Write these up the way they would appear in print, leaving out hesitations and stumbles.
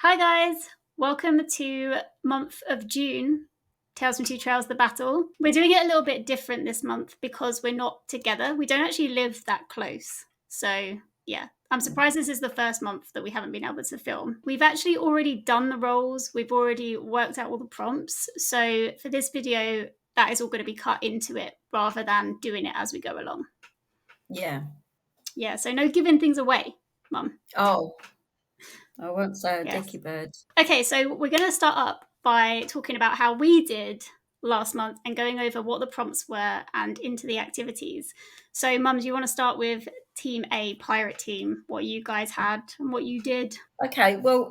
Hi guys, welcome to month of June, Tales from Two Trails, The Battle. We're doing it a little bit different this month because we're not together. We don't actually live that close. So yeah, I'm surprised this is the first month that we haven't been able to film. We've actually already done the roles. We've already worked out all the prompts. So for this video, that is all going to be cut into it rather than doing it as we go along. Yeah. Yeah, so no giving things away, Mum. Oh, I won't say a Yes. dicky bird. Okay, so we're going to start up by talking about how we did last month and going over what the prompts were and into the activities. So, Mum, do you want to start with Team A, Pirate Team, what you guys had and what you did? Okay, well,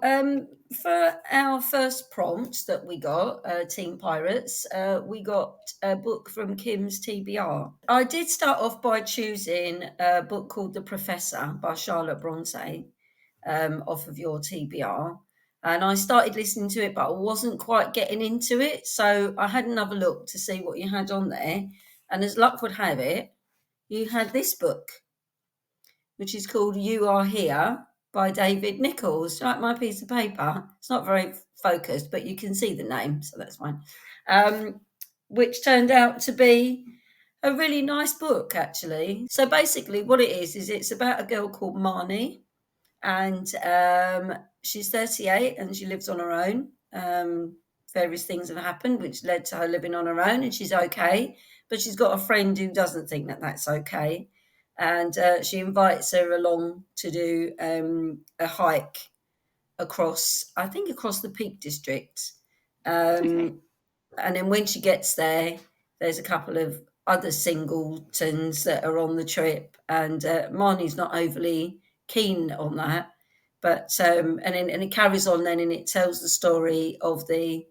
for our first prompt that we got, Team Pirates, we got a book from Kim's TBR. I did start off by choosing a book called The Professor by Charlotte Bronte, off of your TBR. And I started listening to it, but I wasn't quite getting into it. So I had another look to see what you had on there. And as luck would have it, you had this book, which is called You Are Here by David Nichols. Like my piece of paper. It's not very focused, but you can see the name, so that's fine. Which turned out to be a really nice book, actually. So basically, what it is it's about a girl called Marnie, and she's 38 and she lives on her own. Various things have happened which led to her living on her own, and she's okay, but she's got a friend who doesn't think that that's okay, and she invites her along to do a hike across the Peak District. Okay. And then when she gets there, there's a couple of other singletons that are on the trip, and Marnie's not overly keen on that. But and it carries on then, and it tells the story of the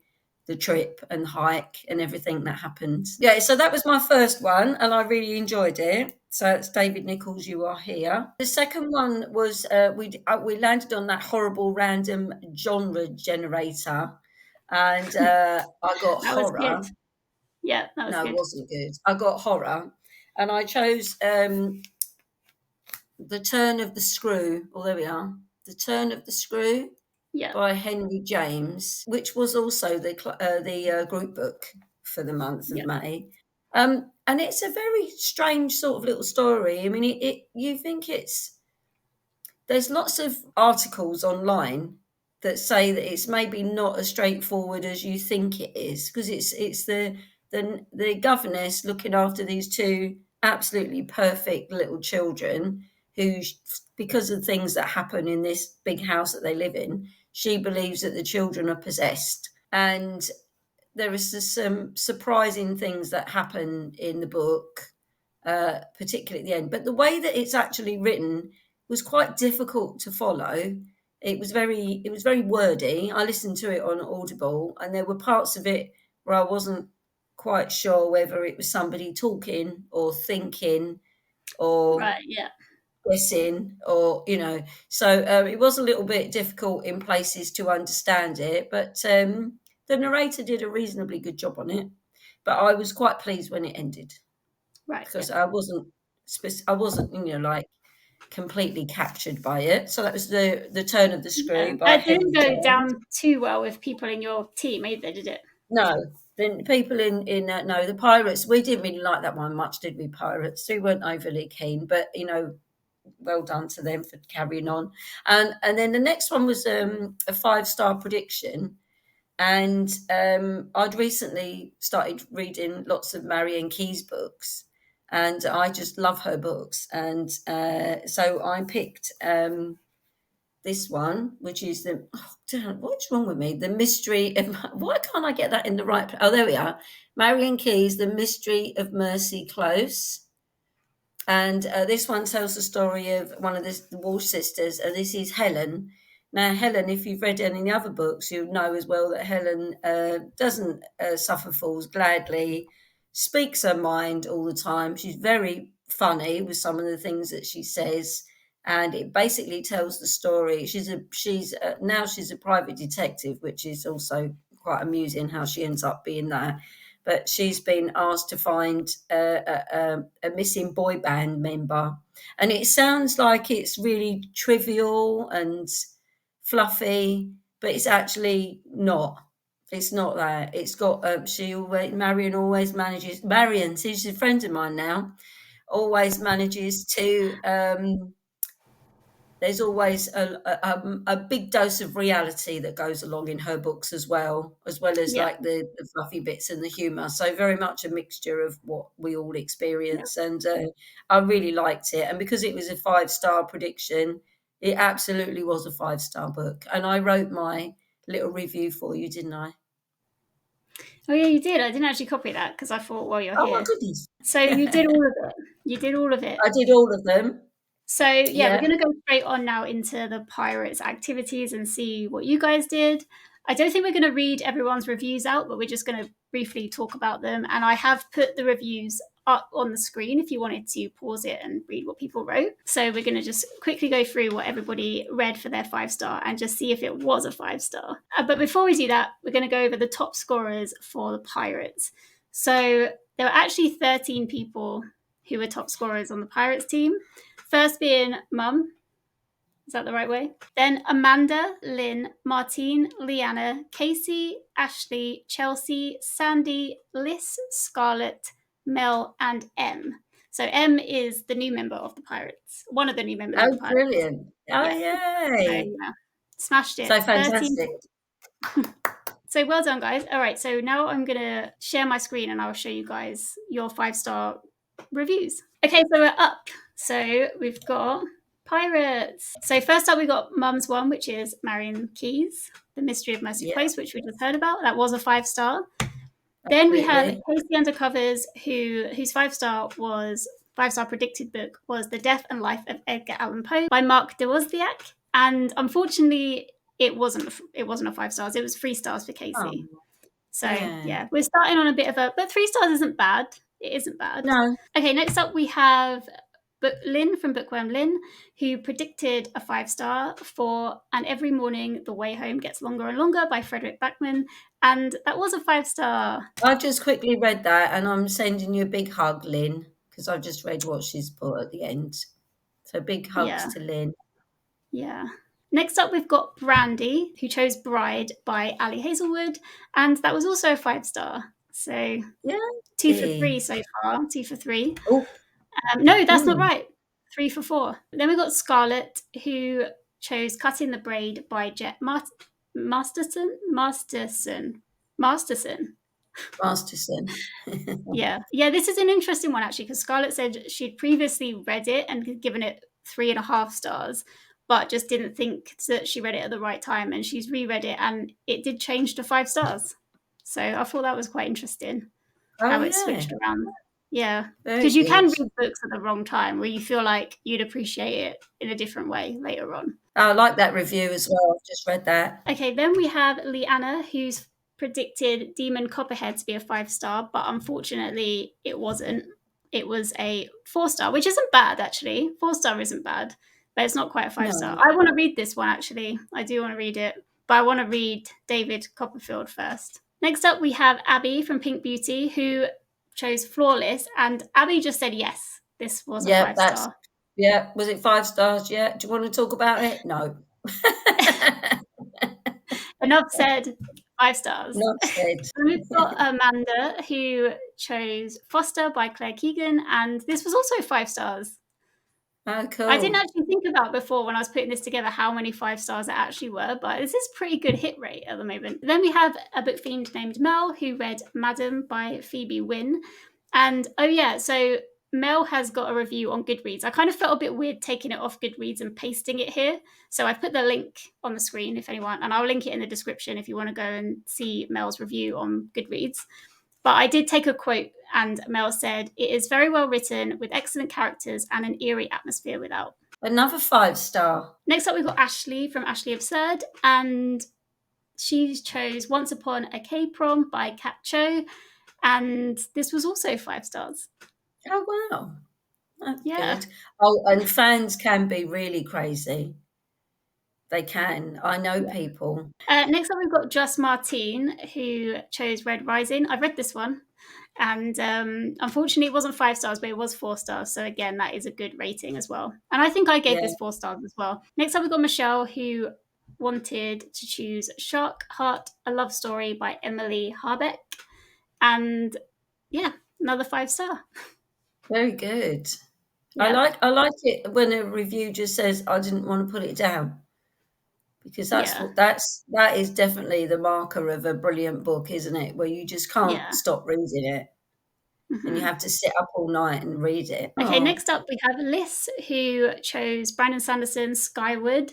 trip and hike and everything that happened. Yeah, so that was my first one, and I really enjoyed it. So it's David Nichols, You Are Here. The second one was we landed on that horrible random genre generator, and I got That was horror. good. Yeah, that was No, it good. wasn't good. I got horror, and I chose The Turn of the Screw. Oh, there we are. The Turn of the Screw Yeah. by Henry James, which was also the group book for the month of Yeah. May. And it's a very strange sort of little story. I mean, you think there's lots of articles online that say that it's maybe not as straightforward as you think it is, because it's the governess looking after these two absolutely perfect little children who, because of things that happen in this big house that they live in, she believes that the children are possessed. And there is some surprising things that happen in the book, particularly at the end. But the way that it's actually written was quite difficult to follow. It was very wordy. I listened to it on Audible, and there were parts of it where I wasn't quite sure whether it was somebody talking or thinking or Right. Yeah. guessing, or so it was a little bit difficult in places to understand it, but the narrator did a reasonably good job on it. But I was quite pleased when it ended, Right. Yeah. because I wasn't like completely captured by it. So that was the Turn of the Yeah. Screw by That didn't Henry go James. down too well with people in your team either, did it? No, then people in no, the Pirates, we didn't really like that one much, did we? Pirates, we weren't overly keen, but well done to them for carrying on. And then the next one was a 5-star prediction. And I'd recently started reading lots of Marianne Keyes books, and I just love her books. And so I picked this one, which is what's wrong with me? The Mystery of, why can't I get that in the right place? Oh, there we are. Marianne Keyes, The Mystery of Mercy Close. And this one tells the story of one of the Walsh sisters, and this is Helen. Now, Helen, if you've read any of the other books, you know as well that Helen doesn't suffer fools gladly, speaks her mind all the time. She's very funny with some of the things that she says, and it basically tells the story. Now she's a private detective, which is also quite amusing how she ends up being that. But she's been asked to find a missing boy band member. And it sounds like it's really trivial and fluffy, but it's actually not. It's not that. It's got Marion always manages. Marion, she's a friend of mine now. Always manages to. There's always a big dose of reality that goes along in her books as well as Yeah. like the fluffy bits and the humour. So very much a mixture of what we all Yeah. experience, and I really liked it. And because it was a 5-star prediction, it absolutely was a 5-star book. And I wrote my little review for you, didn't I? Oh yeah, you did. I didn't actually copy that because I thought, well, you're Oh my here. goodness! So you did all of it. You did all of it. I did all of them. So yeah, we're Yeah, going to go straight on now into the pirates' activities and see what you guys did. I don't think we're going to read everyone's reviews out, but we're just going to briefly talk about them. And I have put the reviews up on the screen if you wanted to pause it and read what people wrote. So we're going to just quickly go through what everybody read for their 5-star and just see if it was a 5-star. But before we do that, we're going to go over the top scorers for the pirates. So there were actually 13 people who were top scorers on the pirates team. First being Mum. Is that the right way? Then Amanda, Lynn, Martine, Leanna, Casey, Ashley, Chelsea, Sandy, Liz, Scarlett, Mel, and M. So M is the new member of the Pirates. One of the new members of the oh, Pirates. brilliant! Oh, Yeah. So yay! yeah, smashed it. So 13. fantastic. So well done, guys. All right, so now I'm going to share my screen and I'll show you guys your 5-star reviews. Okay, so we're up. So we've got pirates. So first up, we got Mum's one, which is Marion Keyes, The Mystery of Mercy Yeah, Place, which we just heard about. That was a 5-star. Then we have absolutely. Casey Undercovers, whose 5-star predicted book was The Death and Life of Edgar Allan Poe by Mark de Wozniak. And unfortunately, it wasn't a 5 stars. It was 3 stars for Casey. Oh, So yeah. yeah, we're starting on a bit of but 3 stars isn't bad. It isn't bad. No, Okay, next up we have Lynn from Bookworm Lynn, who predicted a 5-star for And Every Morning the Way Home Gets Longer and Longer by Frederick Backman. And that was a 5-star. I just quickly read that, and I'm sending you a big hug, Lynn, because I've just read what she's put at the end. So big hugs Yeah. to Lynn. Yeah. Next up, we've got Brandy, who chose Bride by Ali Hazelwood, and that was also a 5-star. So Yeah. 2 for 3 so far. 2 for 3. Oh, No, that's not right. 3 for 4. Then we got Scarlett, who chose Cutting the Braid by Jet Masterson. Masterson. Yeah. This is an interesting one, actually, because Scarlett said she'd previously read it and given it 3.5 stars, but just didn't think that she read it at the right time, and she's reread it and it did change to 5 stars. So I thought that was quite interesting how Oh, it yeah. switched around. Yeah, Very because you can good. read books at the wrong time where you feel like you'd appreciate it in a different way later on. I like that review as well. I've just read that. Okay, then we have Leanna, who's predicted Demon Copperhead to be a 5-star, but unfortunately it wasn't. It was a 4-star, which isn't bad, actually. 4-star isn't bad, but it's not quite a 5-star. No. I want to read this one, actually. I do want to read it, but I want to read David Copperfield first. Next up, we have Abby from Pink Beauty, who chose Flawless, and Abby just said yes, this was a 5-star. Yeah. Was it 5 stars? Yeah. Do you want to talk about it? No. Enough said. 5 stars. Enough said. We've got Amanda, who chose Foster by Claire Keegan, and this was also 5 stars. Oh, cool. I didn't actually think about before when I was putting this together how many 5 stars it actually were, but this is pretty good hit rate at the moment. Then we have a book fiend named Mel, who read Madam by Phoebe Wynne. And so Mel has got a review on Goodreads. I kind of felt a bit weird taking it off Goodreads and pasting it here. So I put the link on the screen if anyone, and I'll link it in the description if you want to go and see Mel's review on Goodreads. But I did take a quote, and Mel said, "It is very well written with excellent characters and an eerie atmosphere without." Another 5 star. Next up, we've got Ashley from Ashley Absurd, and she chose Once Upon a K-Prom by Kat Cho, and this was also 5 stars. Oh, wow. That's Yeah. good. Oh, and fans can be really crazy. They can. I know people. Next up, we've got Just Martine, who chose Red Rising. I've read this one, and unfortunately, it wasn't 5 stars, but it was 4 stars. So again, that is a good rating as well. And I think I gave this 4 stars as well. Next up, we've got Michelle, who wanted to choose Shark Heart, A Love Story by Emily Harbeck. And yeah, another 5-star. Very good. Yeah. I like it when a review just says, I didn't want to put it down. Because Yeah. that is definitely the marker of a brilliant book, isn't it? Where you just can't Yeah. stop reading it and you Mm-hmm. have to sit up all night and read it. Okay, Oh, next up we have Liz, who chose Brandon Sanderson's Skyward.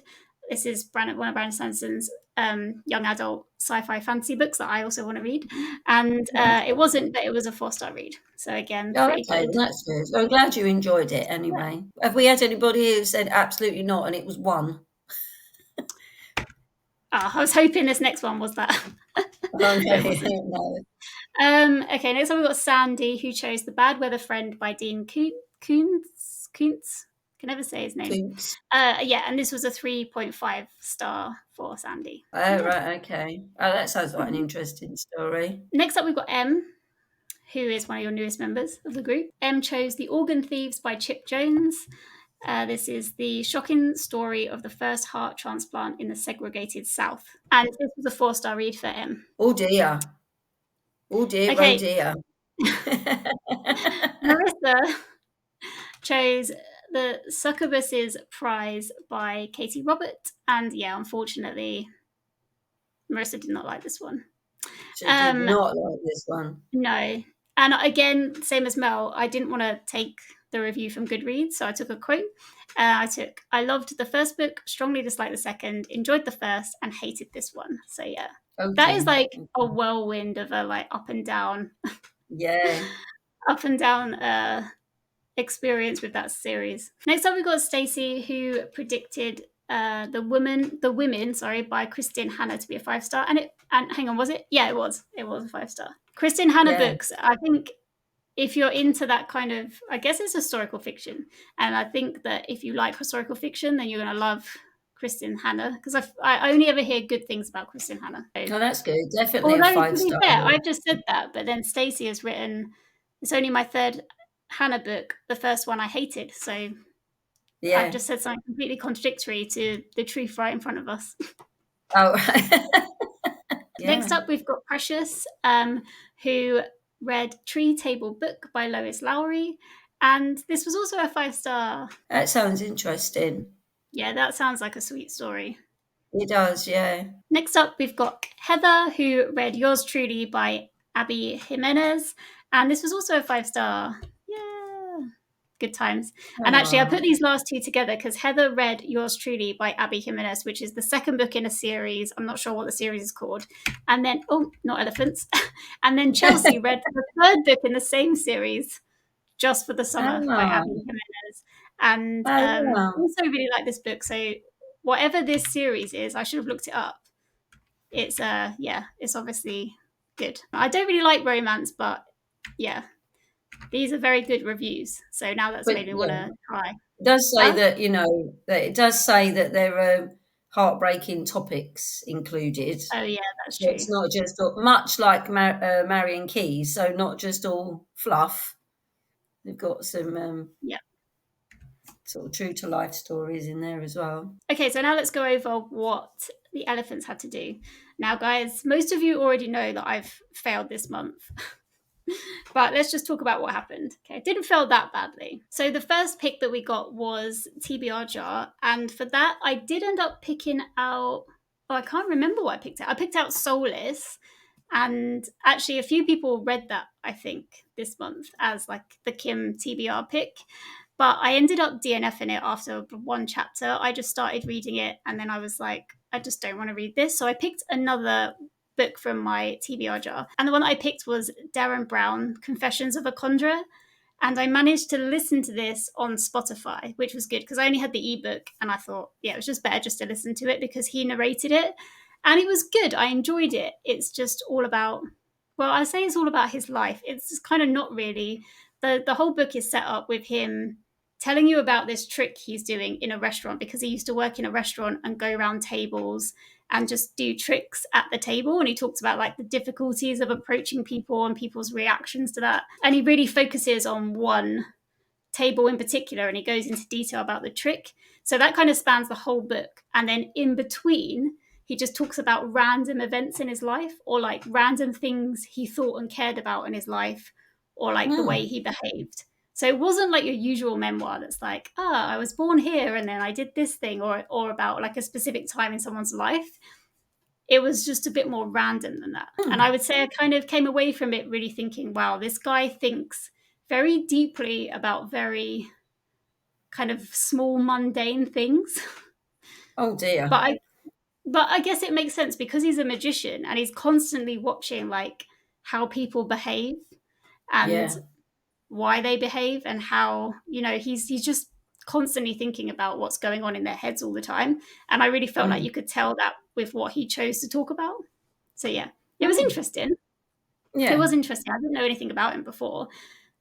This is one of Brandon Sanderson's young adult sci-fi fantasy books that I also want to read. And it wasn't, but it was a 4-star read. So again, oh, pretty okay, good. well, that's good. I'm glad you enjoyed it Yeah. anyway. Have we had anybody who said absolutely not and it was one? I was hoping this next one was that. But it Okay, wasn't. no. Okay, next up we've got Sandy, who chose The Bad Weather Friend by Dean Koontz. Koontz? Can never say his name. Coots. Yeah, and this was a 3.5 star for Sandy. Oh, Yeah. right, okay. Oh, that sounds like an Mhm. interesting story. Next up, we've got M, who is one of your newest members of the group. M chose The Organ Thieves by Chip Jones. This is the shocking story of the first heart transplant in the segregated South. And this was a 4-star read for M. Oh dear. Oh dear, oh Okay, dear. Marrisa chose The Succubus's Prize by Katie Robert. And yeah, unfortunately, Marrisa did not like this one. She did Um, not like this one. no. And again, same as Mel, I didn't want to take the review from Goodreads, so I took a quote. I loved the first book, strongly disliked the second, enjoyed the first, and hated this one. So yeah, Oh that is dear. like a whirlwind of a like up and down, Yeah. up and down experience with that series. Next up, we got Stacey, who predicted the women, sorry, by Kristin Hanna to be a 5-star. And hang on, was it? Yeah, it was. It was a 5-star. Kristin Hanna Yeah. books. I think if you're into that kind of, I guess it's historical fiction, and I think that if you like historical fiction, then you're going to love Kristin Hanna, because I only ever hear good things about Kristin Hanna. So, Oh, that's good. Definitely a although to five be star. fair, I've just said that, but then Stacey has written. It's only my third Hannah book. The first one I hated, so I've Yeah. just said something completely contradictory to the truth right in front of us. Oh, Next yeah. up, we've got Precious, who read Tree Table Book by Lois Lowry, and this was also a 5-star. That sounds interesting. Yeah, that sounds like a sweet story. It does, yeah. Next up, we've got Heather, who read Yours Truly by Abby Jimenez, and this was also a 5-star. Yeah, good times. And actually, I Oh, put these last two together because Heather read Yours Truly by Abby Jimenez, which is the second book in a series. I'm not sure what the series is called. And then, oh, not elephants. And then Chelsea read the third book in the same series, Just for the Summer by Abby oh, Jimenez. And oh, yeah. also really like this book. So whatever this series is, I should have looked it up. It's yeah, it's obviously good. I don't really like romance, but yeah, these are very good reviews. So now that's But made me want yeah, to try. it does say Huh? that, that it does say that there are heartbreaking topics included. Oh yeah, that's So true. it's not just much like Marion Keys, so not just all fluff. They've got some Yeah. sort of true to life stories in there as well. Okay, so now let's go over what the elephants had to do. Now, guys, most of you already know that I've failed this month. But let's just talk about what happened. Okay, it didn't fail that badly. So the first pick that we got was TBR Jar, and for that I did end up picking out. Oh, I can't remember what I picked out. I picked out Soulless, and actually a few people read that I think this month as like the Kim TBR pick. But I ended up DNFing it after one chapter. I just started reading it, and then I was like, I just don't want to read this. So I picked another book from my TBR jar. And the one that I picked was Darren Brown, Confessions of a Conjurer. And I managed to listen to this on Spotify, which was good because I only had the ebook and I thought, yeah, it was just better just to listen to it because he narrated it. And it was good. I enjoyed it. It's just all about, well, I say it's all about his life. It's kind of not really. The whole book is set up with him telling you about this trick he's doing in a restaurant because he used to work in a restaurant and go around tables and just do tricks at the table. And he talks about like the difficulties of approaching people and people's reactions to that. And he really focuses on one table in particular, and he goes into detail about the trick. So that kind of spans the whole book. And then in between, he just talks about random events in his life, or like random things he thought and cared about in his life, or like the way Mm. he behaved. So it wasn't like your usual memoir that's like, I was born here and then I did this thing, or about like a specific time in someone's life. It was just a bit more random than that. And I Mm. would say I kind of came away from it really thinking, wow, this guy thinks very deeply about very kind of small, mundane things. Oh dear. but I but I guess it makes sense because he's a magician and he's constantly watching like how people behave and Yeah. why they behave, and how, he's just constantly thinking about what's going on in their heads all the time. And I really felt like Mm. you could tell that with what he chose to talk about. So yeah, it was Mm. interesting. It Yeah. was interesting. I didn't know anything about him before.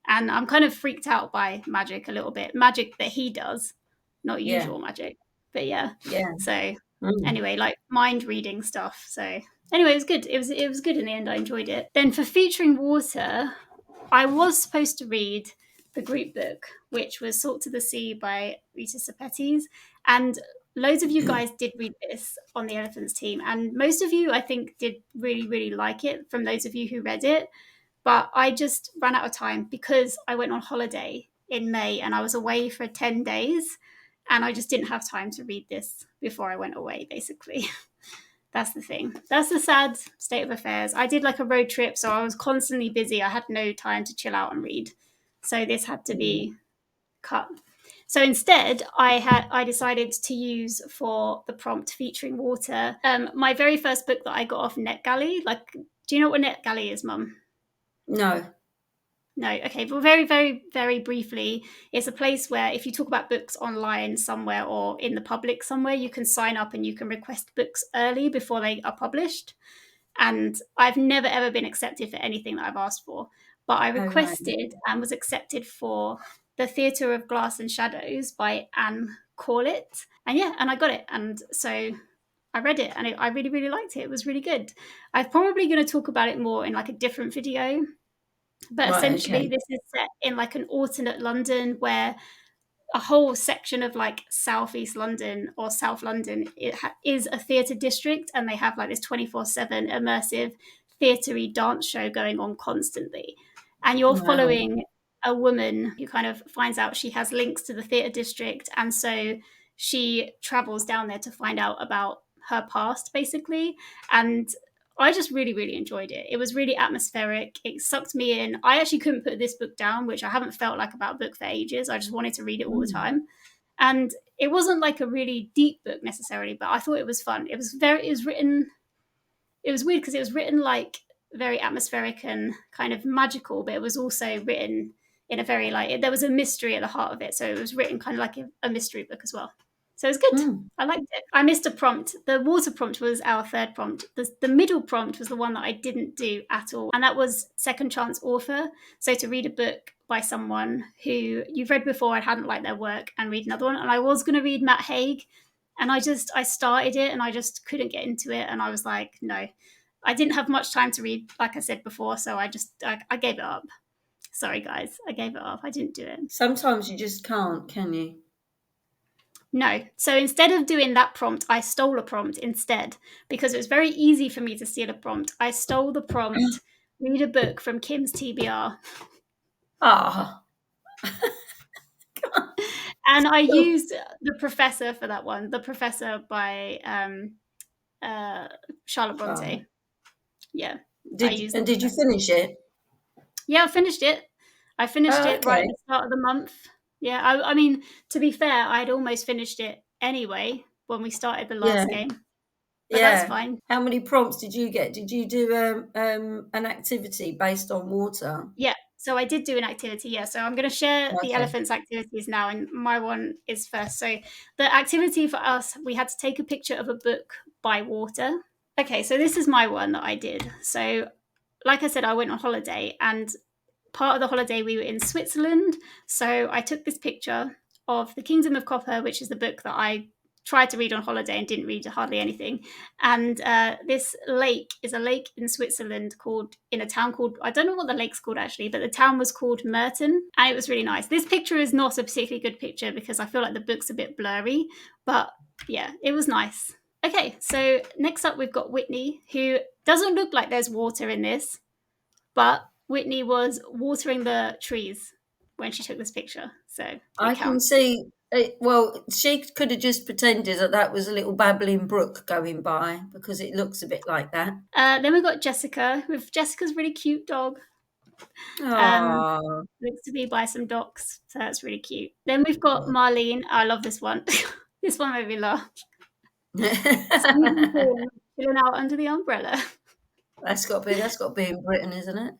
And I'm kind of freaked out by magic a little bit. Magic that he does, not Yeah. usual magic. But yeah. Yeah. So Mm. anyway, like mind reading stuff. So anyway, it was good. It was good in the end. I enjoyed it. Then for featuring water, I was supposed to read the group book, which was Salt to the Sea by Rita Sepetys. And loads of you guys did read this on the Elephants team. And most of you, I think, did really, really like it from those of you who read it. But I just ran out of time because I went on holiday in May and I was away for 10 days. And I just didn't have time to read this before I went away, basically. That's the thing. That's the sad state of affairs. I did like a road trip, so I was constantly busy. I had no time to chill out and read. So this had to Mm. be cut. So instead, I decided to use for the prompt featuring water my very first book that I got off NetGalley. Like, do you know what NetGalley is, Mum? No. No, okay. But very, very, very briefly, it's a place where if you talk about books online somewhere or in the public somewhere, you can sign up and you can request books early before they are published. And I've never ever been accepted for anything that I've asked for. But I Oh right. requested and was accepted for The Theatre of Glass and Shadows by Anne Corlett. And yeah, and I got it. And so I read it and I really, really liked it. It was really good. I'm probably going to talk about it more in like a different video. But Right. essentially, Okay. this is set in like an alternate London where a whole section of like southeast London or South London is a theatre district, and they have like this 24/7 immersive theatery dance show going on constantly. And you're Wow. following a woman who kind of finds out she has links to the theatre district, and so she travels down there to find out about her past, basically. And I just really, really enjoyed it. It was really atmospheric. It sucked me in. I actually couldn't put this book down, which I haven't felt like about a book for ages. I just wanted to read it all the Mm. time. And it wasn't like a really deep book necessarily, but I thought it was fun. It was written, it was weird because it was written like very atmospheric and kind of magical, but it was also written in a very like, there was a mystery at the heart of it. So it was written kind of like a mystery book as well. So it was good. Mm. I liked it. I missed a prompt. The water prompt was our third prompt. The middle prompt was the one that I didn't do at all. And that was second chance author. So to read a book by someone who you've read before and hadn't liked their work, and read another one. And I was going to read Matt Haig. And I started it and I just couldn't get into it. And I was like, no, I didn't have much time to read, like I said before. So I gave it up. Sorry, guys. I gave it up. I didn't do it. Sometimes you just can't, can you? No. So instead of doing that prompt, I stole a prompt instead because it was very easy for me to steal a prompt. I stole the prompt, read a book from Kim's TBR. Ah. And I Oh, used The Professor for that one. The Professor by Charlotte Charlotte. Bronte. Yeah, I used The Did you Professor. finish it? Yeah, I finished it. I finished Oh, it right at okay. the start of the month. Yeah, I mean, to be fair, I'd almost finished it anyway when we started the Yeah. last game, but that's Yeah. fine. How many prompts did you get? Did you do an activity based on water? Yeah, so I did do an activity. Yeah, so I'm going to share the Okay. elephants' activities now, and my one is first. So the activity for us, we had to take a picture of a book by water. Okay, so this is my one that I did. So, like I said, I went on holiday, and part of the holiday we were in Switzerland. So I took this picture of The Kingdom of Copper, which is the book that I tried to read on holiday and didn't read hardly anything. And this lake is a lake in Switzerland in a town called, I don't know what the lake's called actually, but the town was called Merton, and it was really nice. This picture is not a particularly good picture because I feel like the book's a bit blurry, but yeah, it was nice. Okay, so next up we've got Whitney, who doesn't look like there's water in this, but Whitney was watering the trees when she took this picture, so I can see it. Well, she could have just pretended that was a little babbling brook going by, because it looks a bit like that. Then we've got Jessica with Jessica's really cute dog. Looks to be by some docs, so that's really cute. Then we've got Marlene. I love this one. This one made me laugh. Chilling out under the umbrella. That's got to be in Britain, isn't it?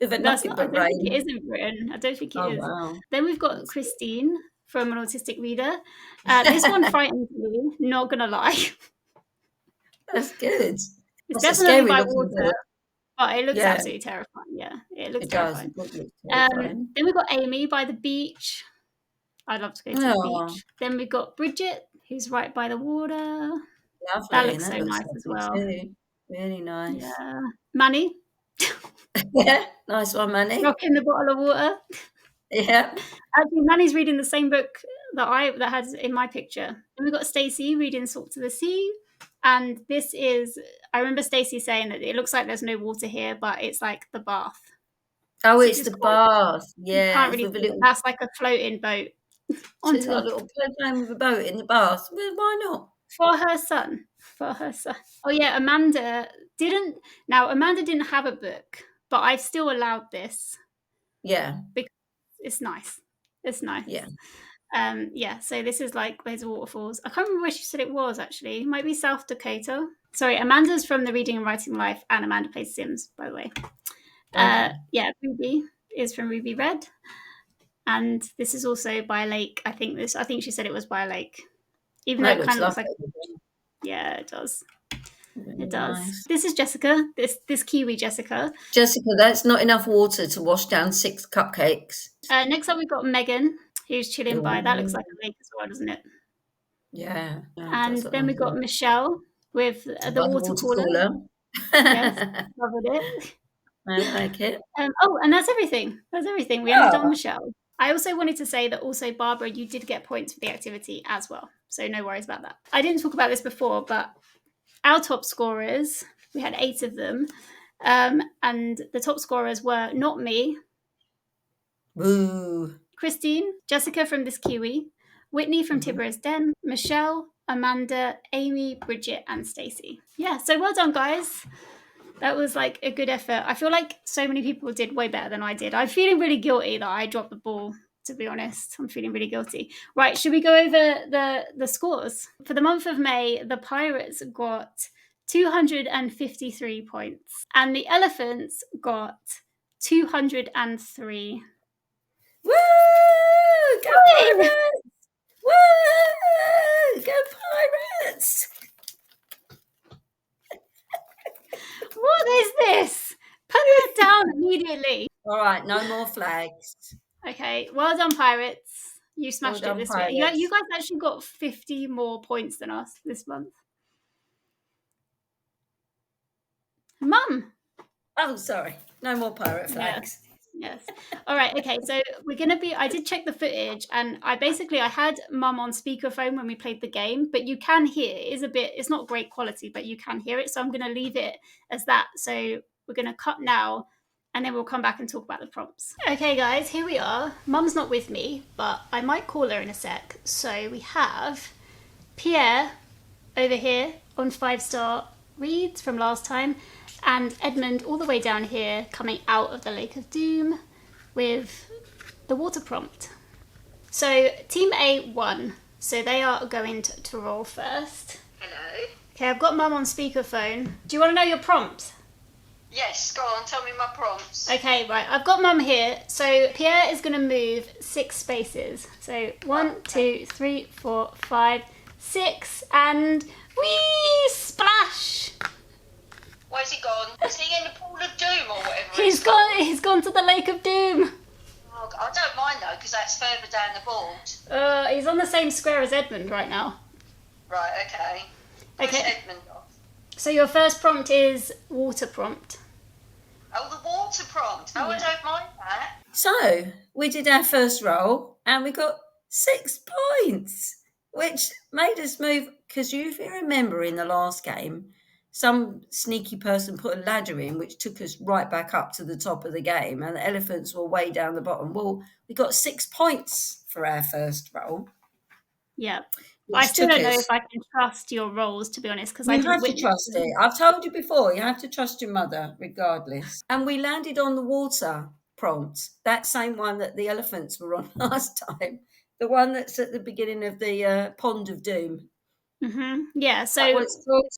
We've had That's nothing not, I but don't rain. think it is in Britain. I don't think it is. Wow. Then we've got Christine from An Autistic Reader. This one frightened me, not gonna lie. That's good. It's That's definitely by looking water, bird. but it looks Yeah. absolutely terrifying. Yeah, it looks It terrifying. does. It looks terrifying. Then we've got Amy by the beach. I'd love to go to the beach. Then we've got Bridget, who's right by the water. Lovely. That looks so nice as well. Too. Really nice. Yeah. Manny. Yeah, nice one, Manny. Rocking the bottle of water. Yeah. Actually, Manny's reading the same book that has in my picture. Then we've got Stacey reading Salt to the Sea. And this is, I remember Stacey saying that it looks like there's no water here, but it's like the bath. Oh, so it's the bath. Yeah. Can't really that's like a floating boat. She's got a little playing with a boat in the bath. Well, why not? For her son. Oh yeah, Amanda didn't have a book, but I've still allowed this. Yeah. Because it's nice. Yeah. So this is like there's waterfalls. I can't remember where she said it was actually. It might be South Dakota. Sorry, Amanda's from the Reading and Writing Life, and Amanda plays Sims, by the way. Okay. Ruby is from Ruby Red. And this is also by a lake. I think she said it was by a lake. Even though it kind of looks like yeah, it does. Really it does. Nice. This is Jessica. This Kiwi Jessica. Jessica, that's not enough water to wash down 6 cupcakes. Next up, we've got Megan, who's chilling by. That looks like a lake as well, doesn't it? Yeah. And then we've got Michelle with the water cooler. Yes, covered it. I like it. And that's everything. We ended on Michelle. I also wanted to say that also, Barbara, you did get points for the activity as well. So no worries about that. I didn't talk about this before, but our top scorers, we had 8 of them. And the top scorers were not me. Boo. Christine, Jessica from This Kiwi, Whitney from Tiber's Den, Michelle, Amanda, Amy, Bridget, and Stacey. Yeah, so well done, guys. That was like a good effort. I feel like so many people did way better than I did. I'm feeling really guilty that I dropped the ball, to be honest. I'm feeling really guilty. Right, should we go over the scores? For the month of May, the Pirates got 253 points. And the Elephants got 203. Woo! Go Pirates! Woo! Go Pirates! What is this? Put that down immediately. All right, no more flags. Okay, well done, Pirates. You smashed it this week. You guys actually got 50 more points than us this month. Mum. Oh, sorry. No more pirate flags. Yes. All right. Okay. So I did check the footage, and I had Mum on speakerphone when we played the game, but you can hear it's not great quality, but you can hear it. So I'm going to leave it as that. So we're going to cut now, and then we'll come back and talk about the prompts. Okay, guys, here we are. Mum's not with me, but I might call her in a sec. So we have Pierre over here on 5-star reads from last time, and Edmund all the way down here coming out of the Lake of Doom with the water prompt. So Team A won, so they are going to roll first. Hello. Okay, I've got Mum on speakerphone. Do you want to know your prompt? Yes, go on, tell me my prompts. Okay, right, I've got Mum here. So Pierre is going to move 6 spaces. So 1, 2, 3, 4, 5, 6, and whee! Splash! Where's he gone? Is he in the pool of doom or whatever? He's gone to the Lake of Doom. Oh, I don't mind though, because that's further down the board. He's on the same square as Edmund right now. Right, okay. Push Edmund off. So your first prompt is water prompt. Oh, the water prompt. Oh, yeah. I don't mind that. So we did our first roll and we got 6 points, which made us move, because if you remember in the last game, some sneaky person put a ladder in, which took us right back up to the top of the game, and the elephants were way down the bottom. Well, we got 6 points for our first roll. Yeah. I still don't know if I can trust your rolls, to be honest, because I didn't have to trust it. I've told you before, you have to trust your mother, regardless. And we landed on the water prompt, that same one that the elephants were on last time, the one that's at the beginning of the Pond of Doom. Mm-hmm. Yeah, so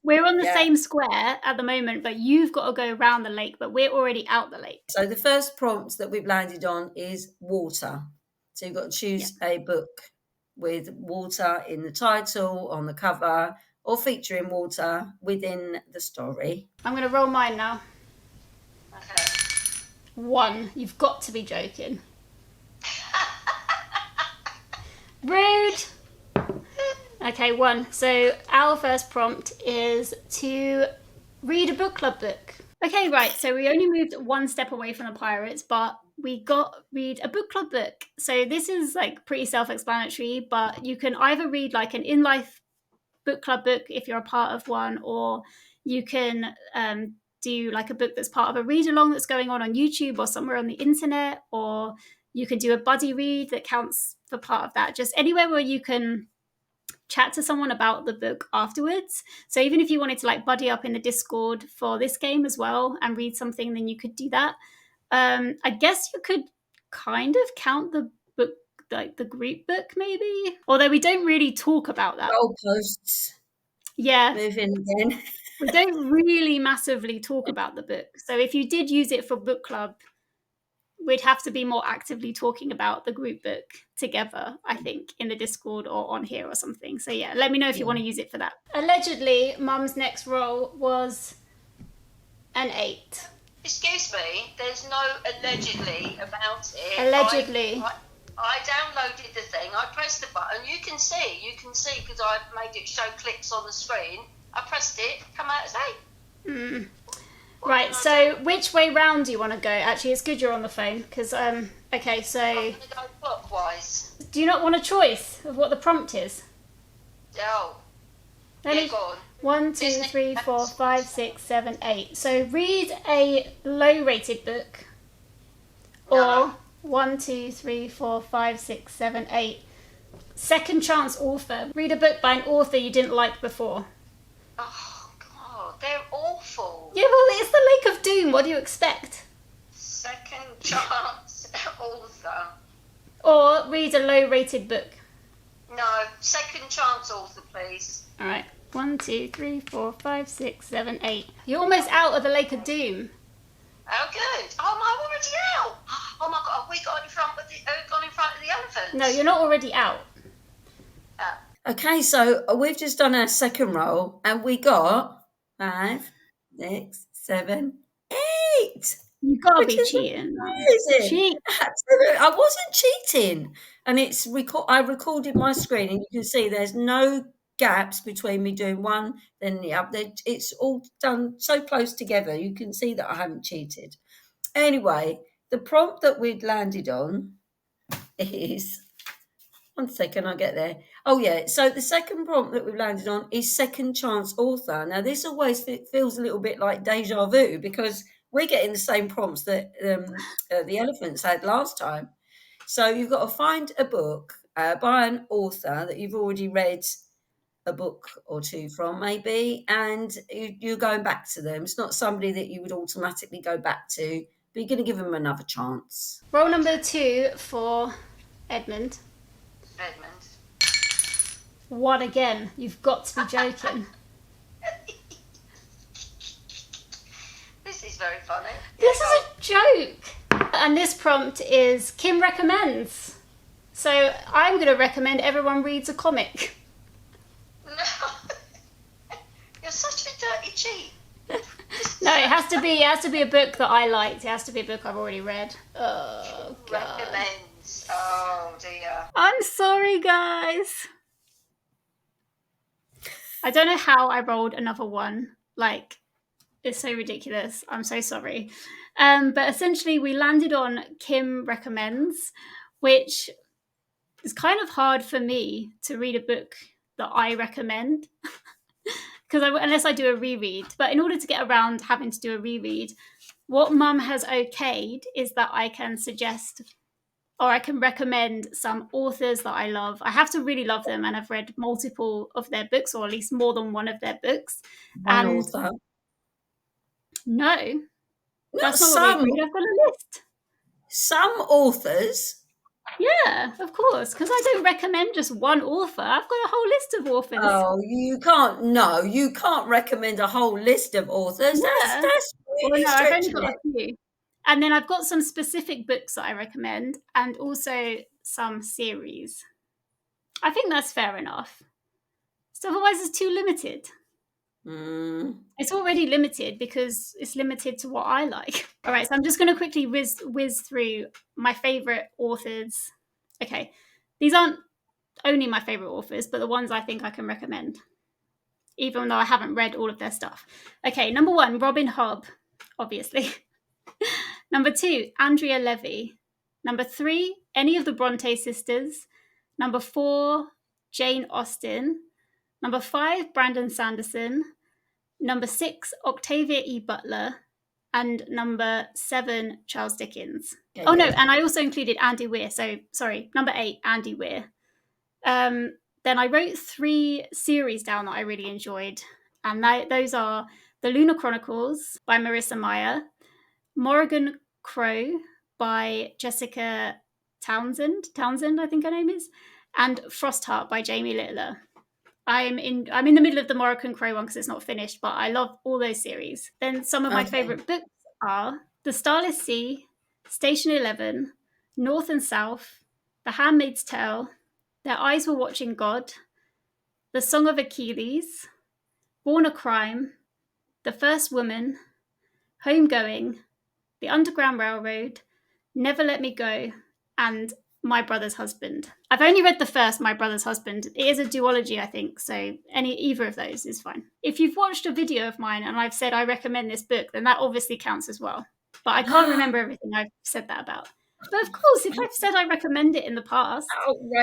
we're on the same square at the moment, but you've got to go around the lake, but we're already out the lake. So the first prompt that we've landed on is water. So you've got to choose a book with water in the title, on the cover, or featuring water within the story. I'm going to roll mine now. Okay. 1. You've got to be joking. Rude. Okay, 1. So our first prompt is to read a book club book. Okay, right. So we only moved 1 step away from the pirates, but we read a book club book. So this is like pretty self-explanatory, but you can either read like an in-life book club book if you're a part of one, or you can do like a book that's part of a read-along that's going on YouTube or somewhere on the internet, or you can do a buddy read that counts for part of that. Just anywhere where you can chat to someone about the book afterwards. So even if you wanted to like buddy up in the Discord for this game as well and read something, then you could do that. I guess you could kind of count the book, like the group book maybe, although we don't really talk about that. Goalposts. Yeah. Moving again. We don't really massively talk about the book. So if you did use it for book club, we'd have to be more actively talking about the group book together, I think, in the Discord or on here or something. So yeah, let me know if you want to use it for that. Allegedly, Mum's next roll was an 8. Excuse me, there's no allegedly about it. Allegedly. I downloaded the thing, I pressed the button, you can see because I've made it show clicks on the screen. I pressed it, come out as 8. Right, so which way round do you want to go? Actually, it's good you're on the phone, because, okay, so... I'm going to go clockwise. Do you not want a choice of what the prompt is? No. Go on. 1, 2, 3, 4, 5, 6, 7, 8. So read a low-rated book, or 1, 2, 3, 4, 5, 6, 7, 8. Second chance author. Read a book by an author you didn't like before. Oh, God, they're awful. Yeah, well, it's the Lake of Doom. What do you expect? Second chance author. Or read a low-rated book. No, second chance author, please. All right. 1, 2, 3, 4, 5, 6, 7, 8. You're almost out of the Lake of Doom. Oh, good. Oh, I'm already out. Oh, my God. Have we gone in front of the elephants? No, you're not already out. Okay, so we've just done our second roll and we got 5, 6, 7, 8. You gotta be cheating. Cheat. Absolutely. I wasn't cheating. And it's I recorded my screen and you can see there's no gaps between me doing one then the other. It's all done so close together. You can see that I haven't cheated. Anyway, the prompt that we'd landed on is... One second, I'll get there. Oh, yeah. So the second prompt that we've landed on is second chance author. Now, this always feels a little bit like deja vu because we're getting the same prompts that the elephants had last time. So you've got to find a book by an author that you've already read a book or two from, maybe, and you're going back to them. It's not somebody that you would automatically go back to, but you're going to give them another chance. Roll number 2 for Edmund. 1 again. You've got to be joking. This is very funny. This is a joke. And this prompt is Kim recommends. So I'm going to recommend everyone reads a comic. No. You're such a dirty cheat. No, it has to be a book that I liked. It has to be a book I've already read. Oh, God. Recommends. Oh dear. I'm sorry, guys. I don't know how I rolled another one. Like, it's so ridiculous. I'm so sorry. But essentially, we landed on Kim Recommends, which is kind of hard for me to read a book that I recommend. Because unless I do a reread. But in order to get around having to do a reread, what Mum has okayed is that I can suggest or I can recommend some authors that I love. I have to really love them, and I've read multiple of their books, or at least more than one of their books. One And author. no, Not that's not what we some. agreed. I've got a list. Some authors. Yeah, of course, because I don't recommend just one author. I've got a whole list of authors. Oh, you can't. No, you can't recommend a whole list of authors. Yeah. That's really Well, no, I've only stretching got it. a few. And then I've got some specific books that I recommend and also some series. I think that's fair enough. So otherwise it's too limited. It's already limited because it's limited to what I like. All right, so I'm just going to quickly whiz through my favourite authors. Okay, these aren't only my favourite authors, but the ones I think I can recommend, even though I haven't read all of their stuff. Okay, number 1, Robin Hobb, obviously. Number 2, Andrea Levy. Number 3, any of the Bronte sisters. Number 4, Jane Austen. Number 5, Brandon Sanderson. Number 6, Octavia E. Butler. And number 7, Charles Dickens. Yeah, oh, no, yeah. and I also included Andy Weir. So, sorry, number 8, Andy Weir. Then I wrote 3 series down that I really enjoyed. And those are The Lunar Chronicles by Marrisa Myer, Morrigan Crow by Jessica Townsend, I think her name is, and Frostheart by Jamie Littler. I'm in the middle of the Morrigan Crow one because it's not finished, but I love all those series. Then some of my favourite books are The Starless Sea, Station 11, North and South, The Handmaid's Tale, Their Eyes Were Watching God, The Song of Achilles, Born a Crime, The First Woman, Homegoing, The Underground Railroad, Never Let Me Go, and My Brother's Husband. I've only read the first, My Brother's Husband. It is a duology, I think, so either of those is fine. If you've watched a video of mine and I've said I recommend this book, then that obviously counts as well. But I can't remember everything I've said that about. But of course, if I've said I recommend it in the past,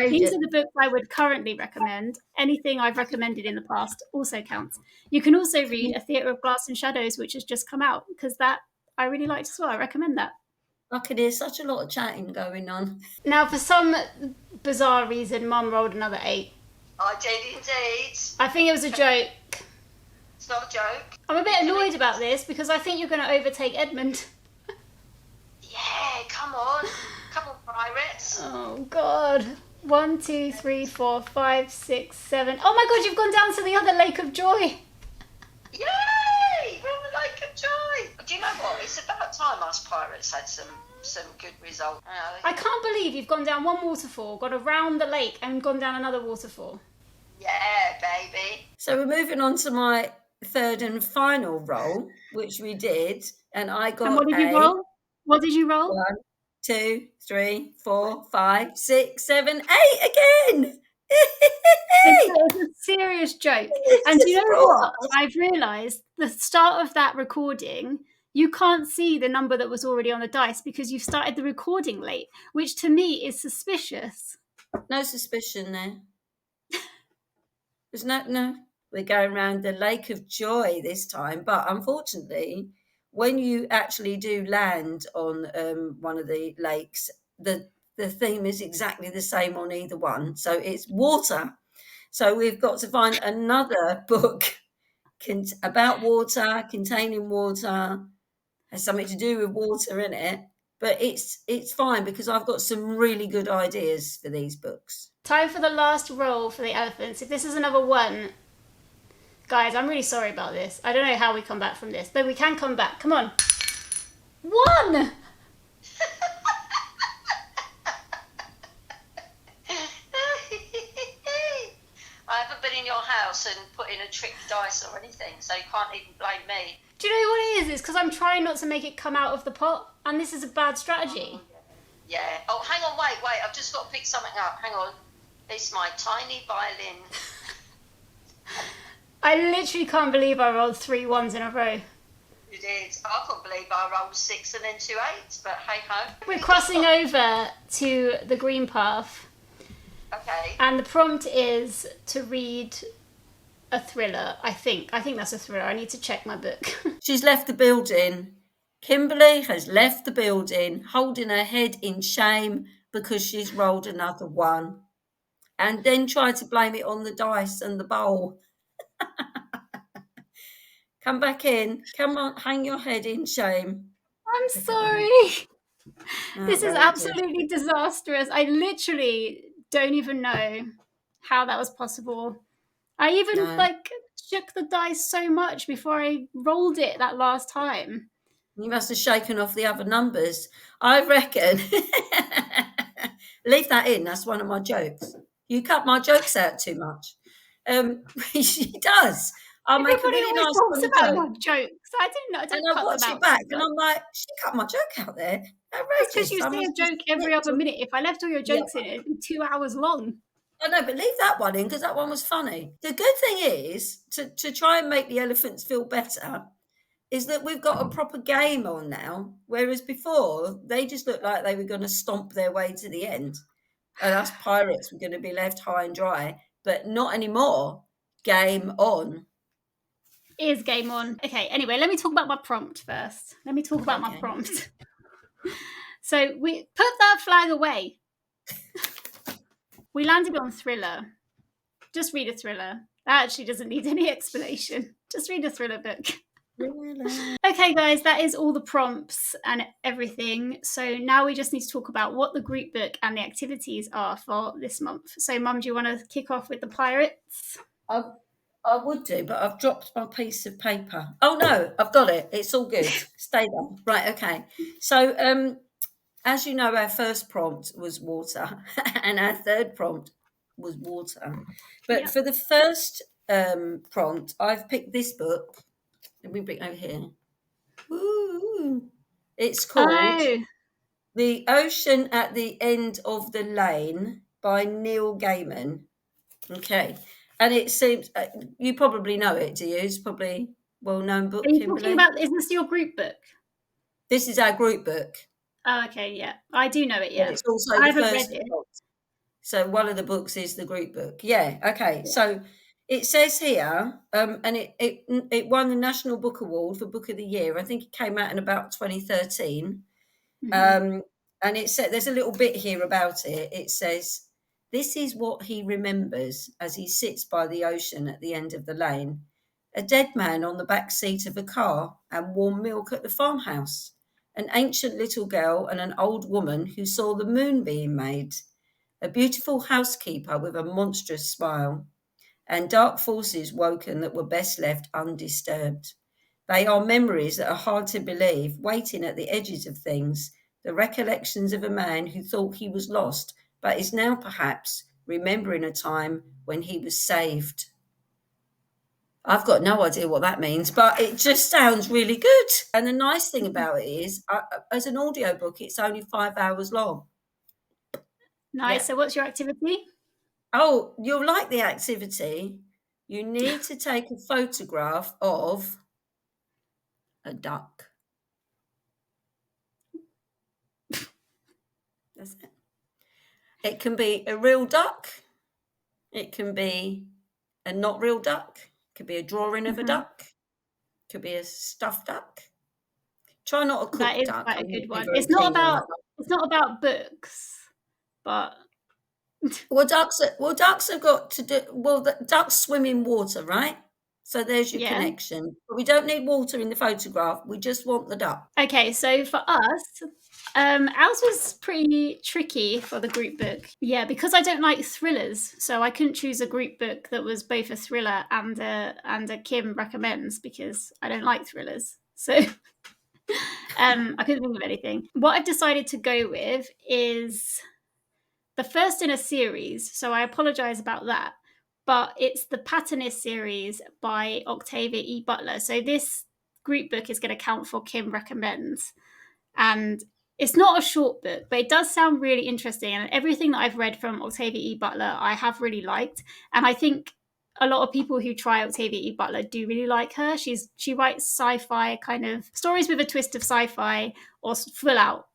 these are the books I would currently recommend. Anything I've recommended in the past also counts. You can also read A Theatre of Glass and Shadows, which has just come out, because that I really liked as well. I recommend that. I could hear such a lot of chatting going on. Now, for some bizarre reason, Mum rolled another 8. I did indeed. I think it was a joke. It's not a joke. I'm a bit annoyed about this because I think you're going to overtake Edmund. Yeah, come on. Come on, pirates. Oh, God. 1, 2, 3, 4, 5, 6, 7. Oh, my God, you've gone down to the other Lake of Joy. Yay! We're on the Lake of Joy. Do you know what? It's about time us pirates had some good result. I can't believe you've gone down one waterfall, got around the lake, and gone down another waterfall. Yeah, baby. So we're moving on to my third and final roll, which we did, and I got. And what did you roll? What did you roll? 1, 2, 3, 4, 5, 6, 7, 8 again. It's a serious joke. And do you know what? I've realised the start of that recording, you can't see the number that was already on the dice because you started the recording late, which to me is suspicious. No suspicion there. There's no. We're going around the Lake of Joy this time, but unfortunately, when you actually do land on one of the lakes, the theme is exactly the same on either one. So it's water. So we've got to find another book about water, containing water, has something to do with water in it. But it's fine because I've got some really good ideas for these books. Time for the last roll for the elephants. If this is another 1, guys, I'm really sorry about this. I don't know how we come back from this, but we can come back. Come on. 1! I haven't been in your house and put in a trick dice or anything, so you can't even blame me. Do you know what it is? It's because I'm trying not to make it come out of the pot, and this is a bad strategy. Yeah. Oh, hang on, wait. I've just got to pick something up. Hang on. It's my tiny violin. I literally can't believe I rolled 3 1s in a row. You did. I couldn't believe I rolled 6 and then 2 8s, but hey ho. We're crossing over to the green path. Okay. And the prompt is to read a thriller, I think. I think that's a thriller. I need to check my book. She's left the building. Kimberly has left the building, holding her head in shame because she's rolled another 1. And then tried to blame it on the dice and the bowl. Come back in. Come on, hang your head in shame. I'm sorry. This is absolutely disastrous. I literally don't even know how that was possible. I even shook the dice so much before I rolled it that last time. You must have shaken off the other numbers. I reckon. Leave that in. That's one of my jokes. You cut my jokes out too much. She does. I'll make a really nice talks about my jokes. I didn't know. And I watch it back, and I'm like, she cut my joke out there. That's because you say a joke every other minute. If I left all your jokes in, it'd be 2 hours long. I know, but leave that one in because that one was funny. The good thing is to try and make the elephants feel better is that we've got a proper game on now, whereas before they just looked like they were going to stomp their way to the end, and us pirates were going to be left high and dry. But not anymore. Game on. Is game on. Okay, anyway, let me talk about my prompt first. My prompt. So we put that flag away. We landed on thriller. Just read a thriller. That actually doesn't need any explanation. Just read a thriller book. Okay, guys, that is all the prompts and everything. So now we just need to talk about what the group book and the activities are for this month. So, Mum, do you want to kick off with the pirates? I would do, but I've dropped my piece of paper. Oh, no, I've got it. It's all good. Stay there. Right, okay. So, as you know, our first prompt was water, and our third prompt was water. But for the first prompt, I've picked this book. Let me bring it over here. Ooh. It's called The Ocean at the End of the Lane by Neil Gaiman. Okay. And it seems, you probably know it, do you? It's probably a well-known book. Are you talking about, is this your group book? This is our group book. Oh, okay, yeah. I do know it, yeah. It's also I haven't read it. So one of the books is the group book. Yeah, okay. Yeah. So it says here, and it won the National Book Award for Book of the Year. I think it came out in about 2013. Mm-hmm. And it said, there's a little bit here about it. It says, this is what he remembers as he sits by the ocean at the end of the lane. A dead man on the back seat of a car and warm milk at the farmhouse. An ancient little girl and an old woman who saw the moon being made. A beautiful housekeeper with a monstrous smile. And dark forces woken that were best left undisturbed. They are memories that are hard to believe, waiting at the edges of things. The recollections of a man who thought he was lost, but is now perhaps remembering a time when he was saved. I've got no idea what that means, but it just sounds really good. And the nice thing about it is, as an audiobook, it's only 5 hours long. Nice. Yeah. So what's your activity? Oh, you'll like the activity. You need to take a photograph of a duck. That's it. It can be a real duck. It can be a not real duck. It could be a drawing of a duck. It could be a stuffed duck. Try not a cooked duck. That is quite a good one. It's not about books, but ducks have got to do. Well, the ducks swim in water, right? So there's your connection. But we don't need water in the photograph. We just want the duck. Okay, so for us, ours was pretty tricky for the group book. Yeah, because I don't like thrillers, so I couldn't choose a group book that was both a thriller and a Kim recommends because I don't like thrillers. So I couldn't think of anything. What I've decided to go with is the first in a series, so I apologise about that. But it's the Patternist series by Octavia E. Butler. So this group book is going to count for Kim recommends. And It's not a short book, but it does sound really interesting. And everything that I've read from Octavia E. Butler, I have really liked. And I think a lot of people who try Octavia E. Butler do really like her. She writes sci-fi kind of stories with a twist of sci-fi, or full out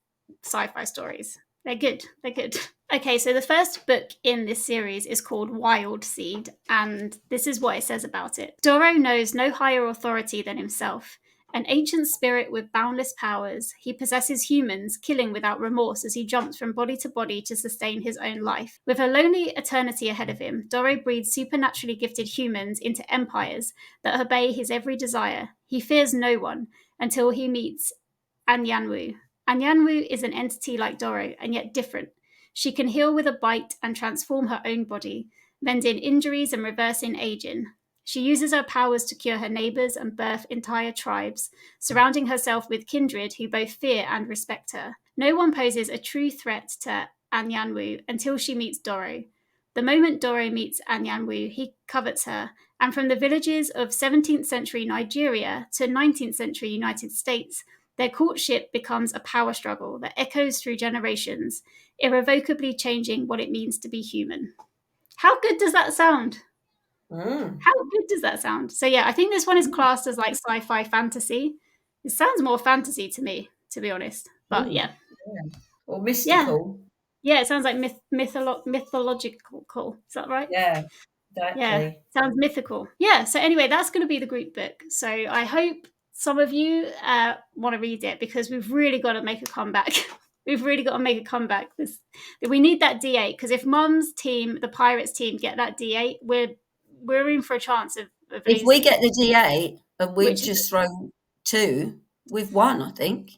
sci-fi stories. They're good. They're good. Okay, so the first book in this series is called Wild Seed, and this is what it says about it. Doro knows no higher authority than himself. An ancient spirit with boundless powers, he possesses humans, killing without remorse as he jumps from body to body to sustain his own life. With a lonely eternity ahead of him, Doro breeds supernaturally gifted humans into empires that obey his every desire. He fears no one until he meets Anyanwu. Anyanwu is an entity like Doro, and yet different. She can heal with a bite and transform her own body, mending injuries and reversing aging. She uses her powers to cure her neighbors and birth entire tribes, surrounding herself with kindred who both fear and respect her. No one poses a true threat to Anyanwu until she meets Doro. The moment Doro meets Anyanwu, he covets her, and from the villages of 17th century Nigeria to 19th century United States, their courtship becomes a power struggle that echoes through generations, irrevocably changing what it means to be human. How good does that sound? How good does that sound? So yeah, I think this one is classed as like sci-fi fantasy. It sounds more fantasy to me, to be honest. But yeah. Or mystical. Yeah, it sounds like mythological. Is that right? Yeah, exactly. Yeah, sounds mythical. Yeah, so anyway, that's going to be the group book. So I hope some of you want to read it, because we've really got to make a comeback. We've really got to make a comeback. We need that D8, because if Mum's team, the Pirates team, get that D8, we're in for a chance of If losing. we get the D8 and we just throw 2, we've won, I think.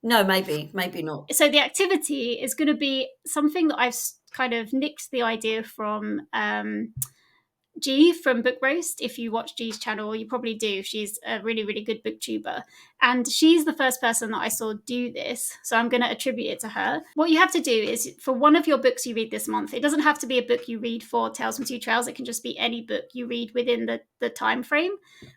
No, maybe not. So the activity is going to be something that I've kind of nicked the idea from G from Book Roast. If you watch G's channel, you probably do. She's a really, really good booktuber. And she's the first person that I saw do this. So I'm going to attribute it to her. What you have to do is, for one of your books you read this month, it doesn't have to be a book you read for Tales from Two Trails. It can just be any book you read within the time frame.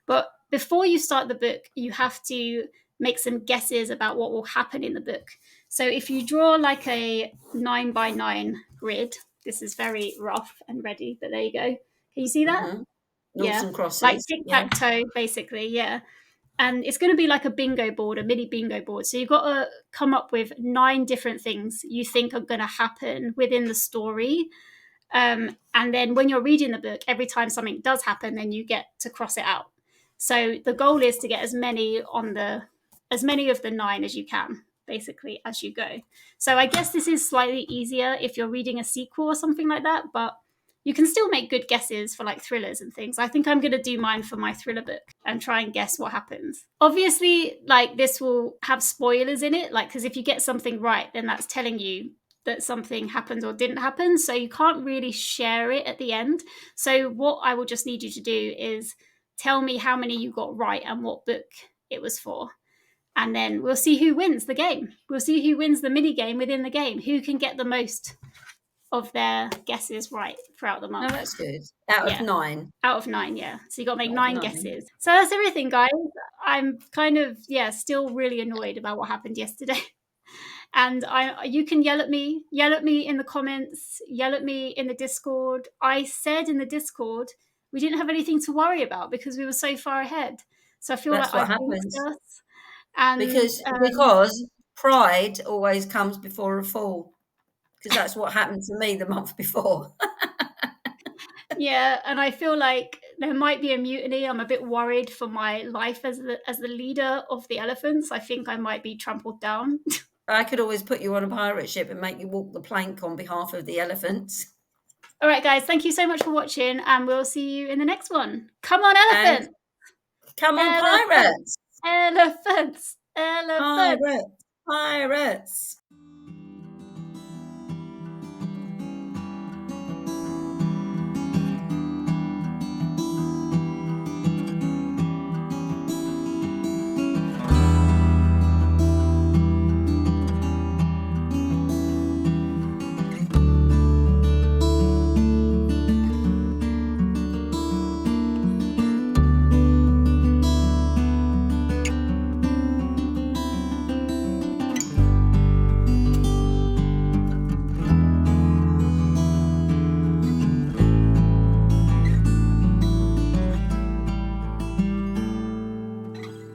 But before you start the book, you have to make some guesses about what will happen in the book. So if you draw like a 9x9 grid, this is very rough and ready, but there you go. Can you see that? Mm-hmm. Noughts and crosses. Like tic-tac-toe, basically, yeah. And it's going to be like a bingo board, a mini bingo board. So you've got to come up with 9 different things you think are going to happen within the story. And then when you're reading the book, every time something does happen, then you get to cross it out. So the goal is to get as many of the 9 as you can, basically, as you go. So I guess this is slightly easier if you're reading a sequel or something like that, but you can still make good guesses for like thrillers and things. I think I'm going to do mine for my thriller book and try and guess what happens. Obviously, like, this will have spoilers in it, like, because if you get something right, then that's telling you that something happened or didn't happen. So you can't really share it at the end. So what I will just need you to do is tell me how many you got right and what book it was for. And then we'll see who wins the game. We'll see who wins the mini game within the game. Who can get the most of their guesses right throughout the month. Oh, that's good. Out of 9. Out of 9, yeah. So you got to make 9 guesses. So that's everything, guys. I'm kind of, still really annoyed about what happened yesterday. And you can yell at me in the comments, yell at me in the Discord. I said in the Discord, we didn't have anything to worry about because we were so far ahead. So I feel that's like what happens. Us. And, because pride always comes before a fall. Because that's what happened to me the month before. Yeah, and I feel like there might be a mutiny. I'm a bit worried for my life as the leader of the elephants. I think I might be trampled down. I could always put you on a pirate ship and make you walk the plank on behalf of the elephants. All right, guys, thank you so much for watching, and we'll see you in the next one. Come on, elephants! Come on, pirates! Elephants! Elephants! Pirates!